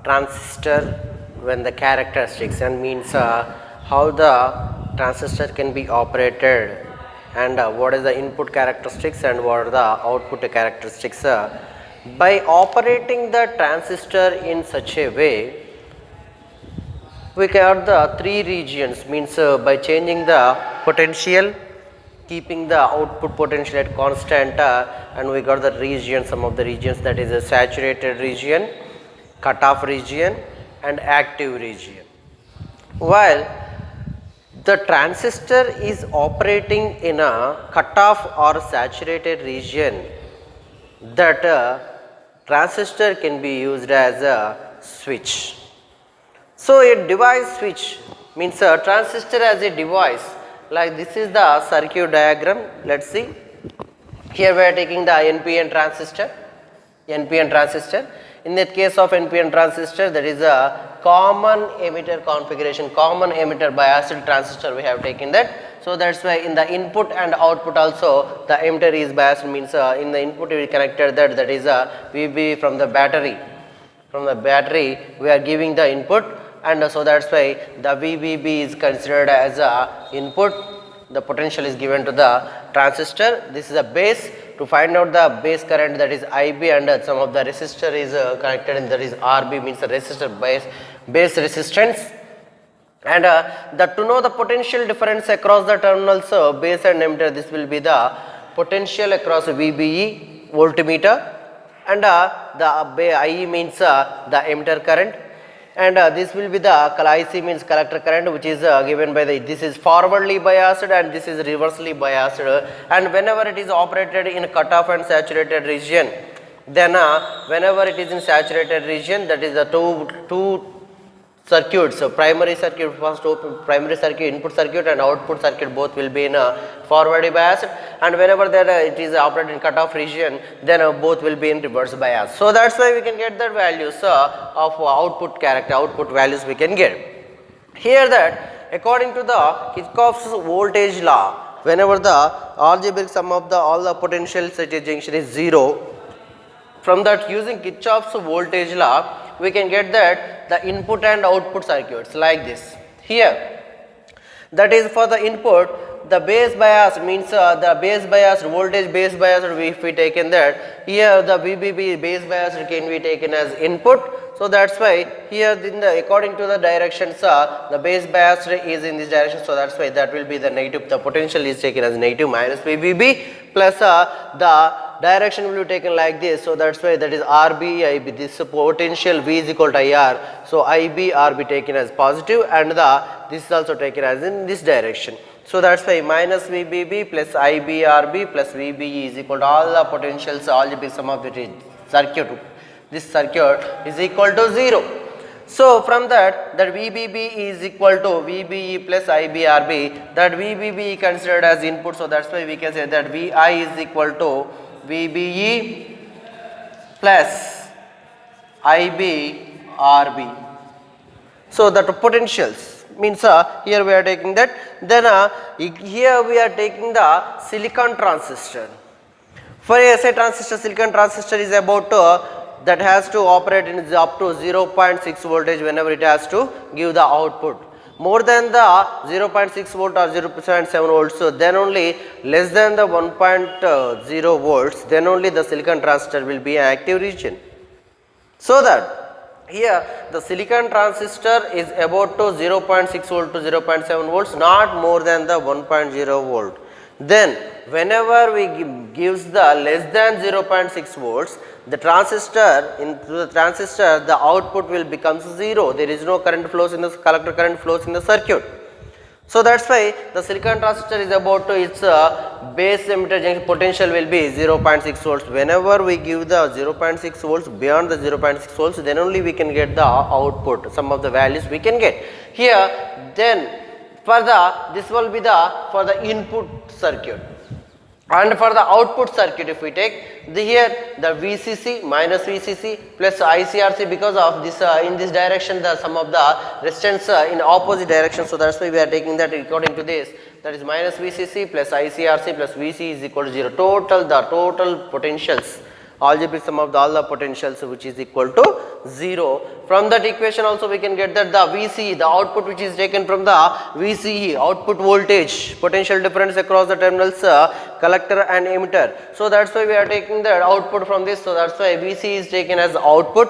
transistor when the characteristics and means how the transistor can be operated and what is the input characteristics and what are the output characteristics. By operating the transistor in such a way, we got the three regions, means by changing the potential, keeping the output potential at constant, and we got the region, some of the regions, that is a saturated region, cutoff region and active region. While the transistor is operating in a cutoff or saturated region, that transistor can be used as a switch. So a device switch means a transistor as a device, like this is the circuit diagram. Let's see, here we are taking the NPN transistor. In that case of NPN transistor, that is a common emitter configuration, common emitter biased transistor we have taken that. So that's why in the input and output also the emitter is biased, means in the input we connected that is a VB from the battery. From the battery we are giving the input, and so that's why the VBB is considered as a input. The potential is given to the transistor. This is a base. To find out the base current, that is IB, and some of the resistor is connected, and that is RB, means the resistor base resistance. And to know the potential difference across the terminals base and emitter, this will be the potential across VBE voltmeter, and the IE means the emitter current, and this will be the IC means collector current, which is given by the, this is forwardly biased and this is reversely biased, and whenever it is operated in cutoff and saturated region, then whenever it is in saturated region, that is the two circuits, so primary circuit, first primary circuit, input circuit and output circuit, both will be in forwardly biased, and whenever that it is operated in cutoff region, then both will be in reverse bias. So that's why we can get the values of output values we can get. Here that according to the Kirchhoff's voltage law, whenever the algebraic sum of all the potentials at a junction is 0, from that using Kirchhoff's voltage law, we can get that the input and output circuits like this. Here, that is for the input, the base bias means the base bias, voltage base bias, if we taken that, here the VBB base bias can be taken as input. So that's why here in the according to the directions the base bias is in this direction, so that's why that will be the negative, the potential is taken as negative minus VBB, plus the direction will be taken like this, so that's why that is RB IB, this potential V is equal to IR, so IB RB taken as positive, and this is also taken as in this direction. So that's why minus VBB plus IB RB plus VBE is equal to all the potentials algebraic sum of the circuit. This circuit is equal to 0. So from that VBB is equal to VBE plus IBRB, that VBB considered as input, so that's why we can say that VI is equal to VBE plus IBRB. So that potentials means here we are taking that, then here we are taking the silicon transistor. For a SA transistor, silicon transistor is about that has to operate in up to 0.6 voltage whenever it has to give the output. More than the 0.6 volt or 0.7 volts, so then only less than the 1.0 volts, then only the silicon transistor will be an active region. So that here the silicon transistor is about to 0.6 volt to 0.7 volts, not more than the 1.0 volt. Then whenever we gives the less than 0.6 volts, the transistor, into the transistor, the output will become 0. There is no current flows in the collector, current flows in the circuit. So that's why the silicon transistor is about to its base emitter junction potential will be 0.6 volts. Whenever we give the 0.6 volts, beyond the 0.6 volts, then only we can get the output, some of the values we can get. Here then for the, this will be the for the input circuit, and for the output circuit if we take the here the VCC minus VCC plus ICRC, because of this in this direction the sum of the resistance in opposite direction, so that's why we are taking that according to this, that is minus VCC plus ICRC plus VC is equal to 0. The total potentials algebraic sum of all the potentials which is equal to 0. From that equation also we can get that the VCE, the output which is taken from the VCE, output voltage, potential difference across the terminals, collector and emitter. So that's why we are taking the output from this. So that's why VCE is taken as output.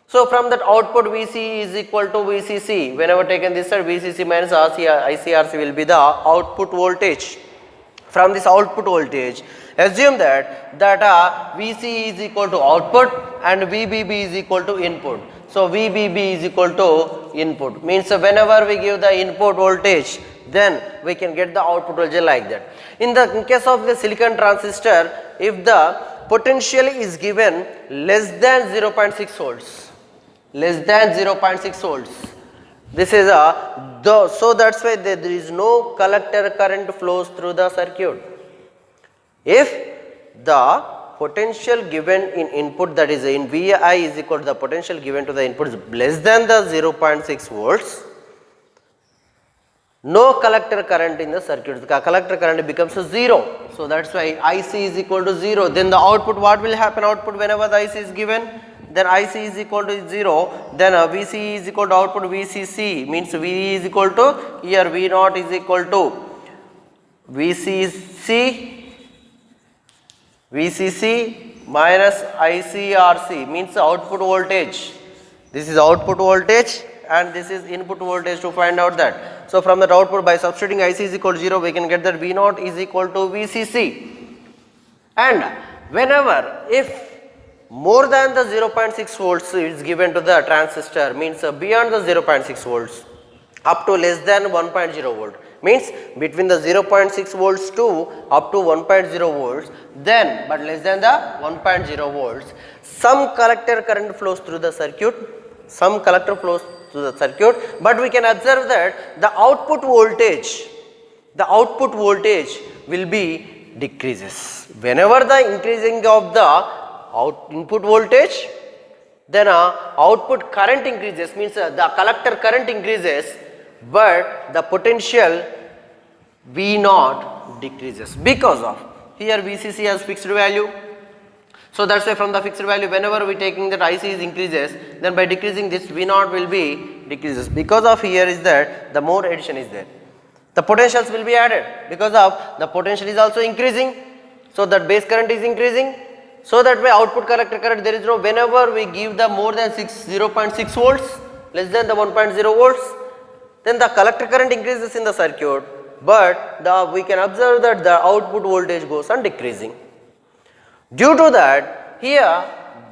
So from that output VCE is equal to VCC. Whenever taken this side, VCC minus ICRC will be the output voltage. From this output voltage, assume that VCE is equal to output and VBB is equal to input. So VBB is equal to input, means whenever we give the input voltage, then we can get the output voltage like that. In case of the silicon transistor, if the potential is given less than 0.6 volts, less than 0.6 volts, this is so that's why there is no collector current flows through the circuit. If the potential given in input, that is in Vi is equal to the potential given to the input is less than the 0.6 volts, no collector current in the circuit, the collector current becomes 0. So that's why IC is equal to 0. Then the output, what will happen? Output whenever the IC is given, then IC is equal to 0, then VC is equal to output VCC, means V is equal to, here V naught is equal to VCC minus ICRC, means output voltage. This is output voltage and this is input voltage to find out that. So from that output, by substituting IC is equal to 0, we can get that V naught is equal to VCC. And whenever, if more than the 0.6 volts is given to the transistor, means beyond the 0.6 volts up to less than 1.0 volt, means between the 0.6 volts to up to 1.0 volts, then but less than the 1.0 volts, some collector current flows through the circuit, some collector flows through the circuit, but we can observe that the output voltage will be decreases. Whenever the increasing of the input voltage, then output current increases, means the collector current increases, but the potential V naught decreases because of here VCC has fixed value. So that's why from the fixed value, whenever we taking that IC is increases, then by decreasing this V naught will be decreases. Because of here is that the more addition is there, the potentials will be added, because of the potential is also increasing, so that base current is increasing. So that way output collector current, there is no, whenever we give the more than 0.6 volts, less than the 1.0 volts, then the collector current increases in the circuit, but we can observe that the output voltage goes on decreasing. Due to that, here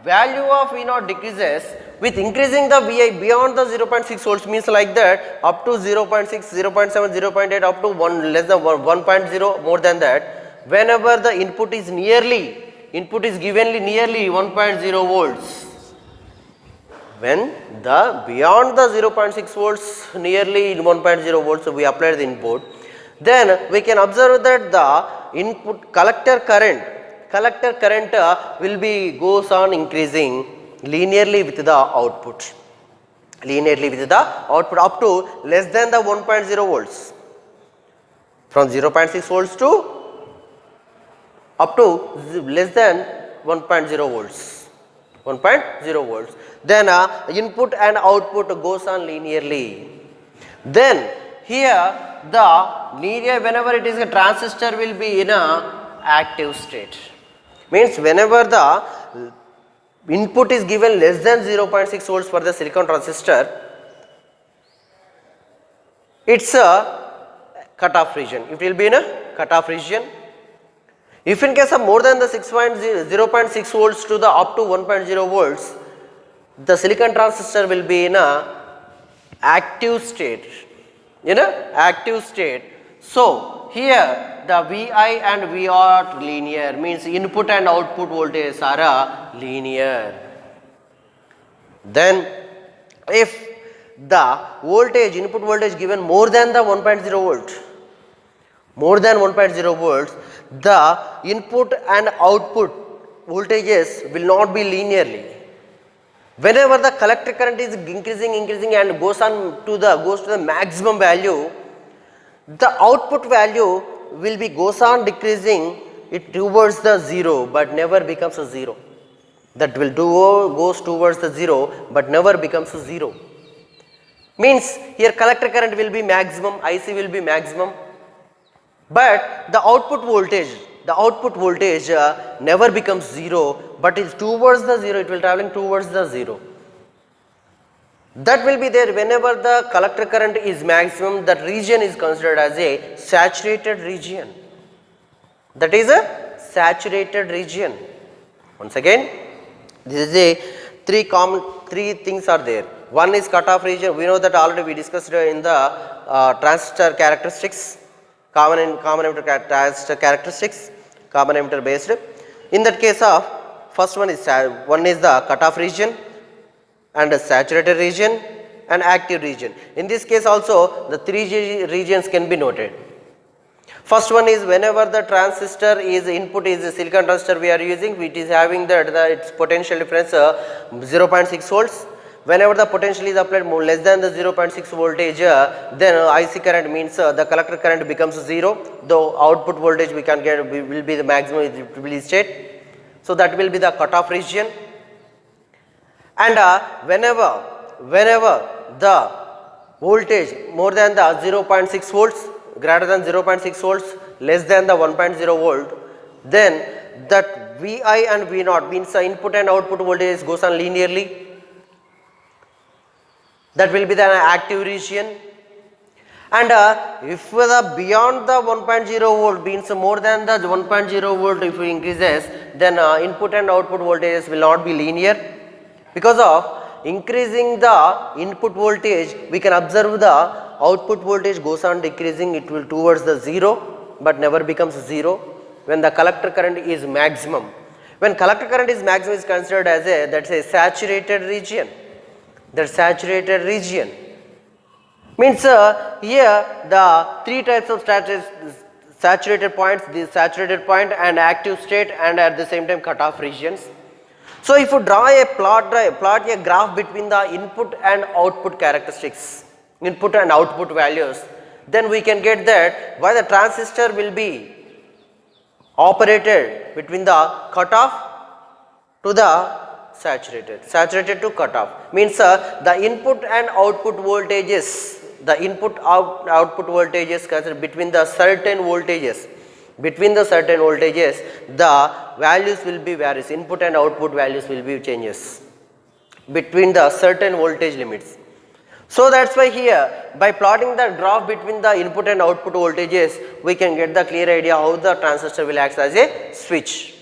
value of V naught decreases with increasing the Vi beyond the 0.6 volts, means like that up to 0.6, 0.7, 0.8, up to 1 less than 1.0, more than that, whenever the input is givenly nearly 1.0 volts. When the beyond the 0.6 volts, nearly 1.0 volts, so we apply the input, then we can observe that the input collector current will be goes on increasing linearly with the output, up to less than the 1.0 volts, from 0.6 volts to up to less than 1.0 volts, 1.0 volts. Then input and output goes on linearly. Then here the linear, whenever it is a transistor will be in a active state, means whenever the input is given less than 0.6 volts for the silicon transistor, it's a cutoff region, it will be in a cutoff region. If in case of more than the 0.6 volts to the up to 1.0 volts, the silicon transistor will be in a active state, So here the Vi and V are linear, means input and output voltage are linear. Then if the voltage, input voltage given more than the 1.0 volt, the input and output voltages will not be linearly. Whenever the collector current is increasing and goes to the maximum value, the output value will be goes on decreasing it towards the 0 but never becomes a 0. That will goes towards the 0 but never becomes a 0. Means here collector current will be maximum, IC will be maximum, but the output voltage never becomes 0 but is towards the 0, it will traveling towards the 0. That will be there whenever the collector current is maximum. That region is considered as a saturated region. That is a saturated region. Once again, this is a three things are there. One is cutoff region. We know that already we discussed in the transistor characteristics, common emitter transistor characteristics, common emitter based. In that case of first one is the cutoff region and a saturated region and active region. In this case also the three regions can be noted. First one is whenever the transistor is input is a silicon transistor we are using, which is having its potential difference 0.6 volts. Whenever the potential is applied more less than the 0.6 voltage, then IC current means the collector current becomes 0. Though output voltage we can get will be the maximum it will be state. So that will be the cutoff region. And whenever the voltage more than the 0.6 volts, greater than 0.6 volts, less than the 1.0 volt, then that Vi and V0 means the input and output voltage goes on linearly. That will be the active region. And if the beyond the 1.0 volt means more than the 1.0 volt if it increases, then input and output voltages will not be linear. Because of increasing the input voltage, we can observe the output voltage goes on decreasing, it will towards the 0 but never becomes 0 when the collector current is maximum. When collector current is maximum is considered as a, that's a saturated region. That saturated region means here the three types of saturated points, the saturated point and active state and at the same time cutoff regions. So if you draw a plot a graph between the input and output characteristics, input and output values, then we can get that why the transistor will be operated between the cutoff to the saturated to cutoff. Means the input and output voltages, the output voltages considered between the certain voltages. Between the certain voltages, the values will be varies. Input and output values will be changes between the certain voltage limits. So that's why here by plotting the graph between the input and output voltages, we can get the clear idea how the transistor will act as a switch.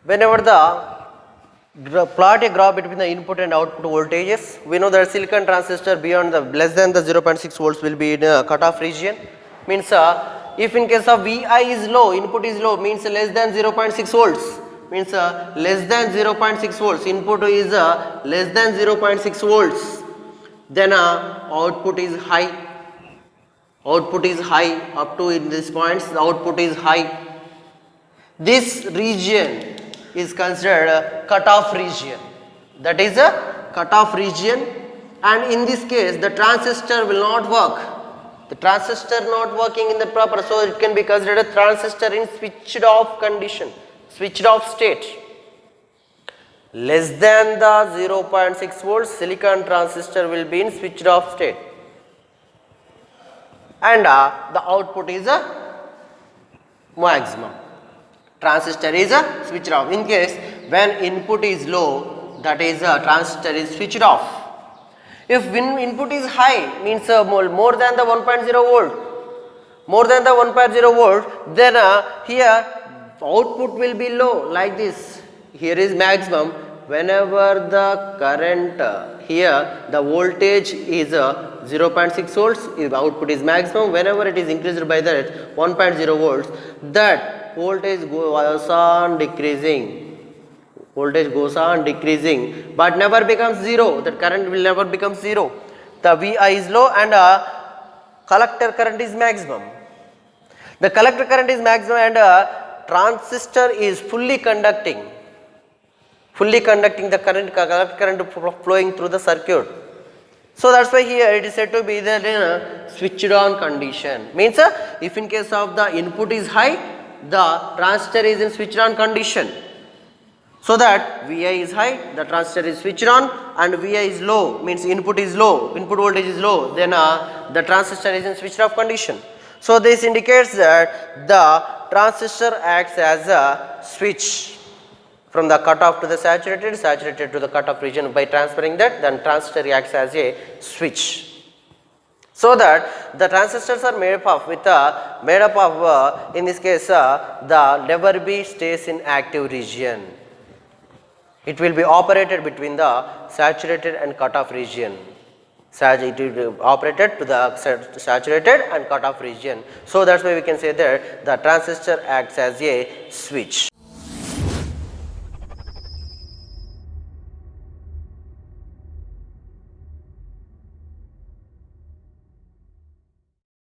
Whenever the plot a graph between the input and output voltages, we know that silicon transistor beyond the less than the 0.6 volts will be in a cutoff region. Means if in case of Vi is low, input is low, means less than 0.6 volts, means less than 0.6 volts, input is less than 0.6 volts, then output is high, up to in these points the output is high. This region is considered a cutoff region. That is a cutoff region, and in this case the transistor will not work. The transistor not working in the proper, so it can be considered a transistor in switched off condition, switched off state. Less than the 0.6 volts, silicon transistor will be in switched off state, and the output is a maximum. Transistor is a switched off. In case when input is low, that is transistor is switched off. If input is high, means more than the 1.0 volt, then here output will be low like this. Here is maximum. Whenever the current here the voltage is 0.6 volts, if output is maximum. Whenever it is increased by that 1.0 volts, that voltage goes on decreasing. Voltage goes on decreasing but never becomes 0. That current will never become 0. The Vi is low and collector current is maximum. The collector current is maximum and transistor is fully conducting the collector current flowing through the circuit. So that's why here it is said to be there in a switched on condition. Means if in case of the input is high, the transistor is in switched on condition. So that Vi is high, the transistor is switched on, and Vi is low, means input is low, input voltage is low, then the transistor is in switched off condition. So this indicates that the transistor acts as a switch from the cutoff to the saturated, saturated to the cutoff region. By transferring that, then transistor acts as a switch. So that the transistors are made up of in this case the lever B stays in active region. It will be operated between the saturated and cutoff region. It will be operated to the saturated and cutoff region. So that's why we can say that the transistor acts as a switch.